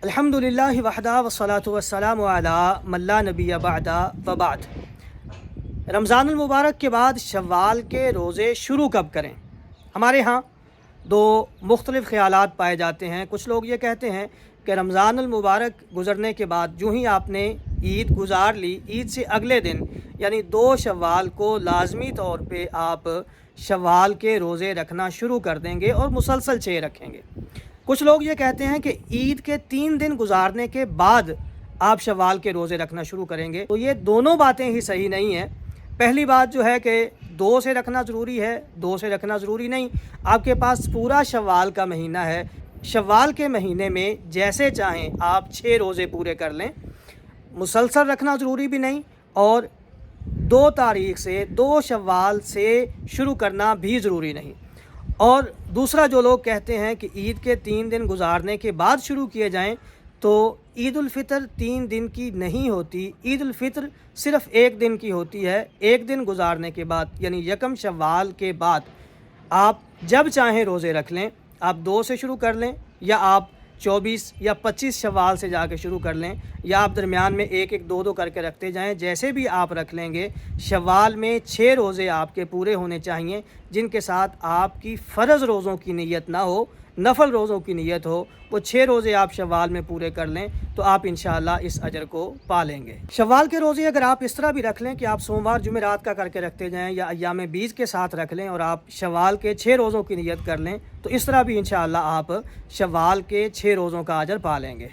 अल्हम्दुलिल्लाहि वहदा वस्सलातु वस्सलामु अला मन ला नबिय्य बअदा व बाद। रमज़ानुल मुबारक के बाद शव्वाल के रोज़े शुरू कब करें? हमारे यहाँ दो मुख्तलिफ़ ख़यालात पाए जाते हैं। कुछ लोग ये कहते हैं कि रमज़ानुल मुबारक गुज़रने के बाद जो ही आपने ईद गुज़ार ली, ईद से अगले दिन यानी 2 शव्वाल को लाज़मी तौर पे आप शव्वाल के रोज़े रखना शुरू कर देंगे और मुसलसल 6 रखेंगे। कुछ लोग ये कहते हैं कि ईद के 3 दिन गुजारने के बाद आप शव्वाल के रोज़े रखना शुरू करेंगे। तो ये दोनों बातें ही सही नहीं हैं। पहली बात जो है कि 2 से रखना ज़रूरी है, 2 से रखना ज़रूरी नहीं। आपके पास पूरा शव्वाल का महीना है। शव्वाल के महीने में जैसे चाहें आप 6 रोज़े पूरे कर लें। मुसलसल रखना ज़रूरी भी नहीं और 2 तारीख से 2 शव्वाल से शुरू करना भी ज़रूरी नहीं। और दूसरा जो लोग कहते हैं कि ईद के 3 दिन गुजारने के बाद शुरू किए जाएं, तो ईद उल फ़ितर 3 दिन की नहीं होती। ईद उल फ़ितर सिर्फ़ 1 दिन की होती है। 1 दिन गुजारने के बाद यानी यकम शव्वाल के बाद आप जब चाहें रोज़े रख लें। आप 2 से शुरू कर लें या आप 24 या 25 शव्वाल से जाके शुरू कर लें, या आप दरमियान में 1-1, 2-2 करके रखते जाएं। जैसे भी आप रख लेंगे, शव्वाल में 6 रोज़े आपके पूरे होने चाहिए, जिनके साथ आपकी फ़र्ज़ रोज़ों की नीयत ना हो, नफल रोज़ों की नीयत हो। वो 6 रोज़े आप शव्वाल में पूरे कर लें तो आप इंशाअल्लाह इस अजर को पा लेंगे। शव्वाल के रोज़े अगर आप इस तरह भी रख लें कि आप सोमवार जुमेरात का करके रखते जाएं या अय्याम बीज के साथ रख लें और आप शव्वाल के 6 रोज़ों की नीयत कर लें, तो इस तरह भी इंशाअल्लाह आप शव्वाल के 6 रोज़ों का अजर पा लेंगे।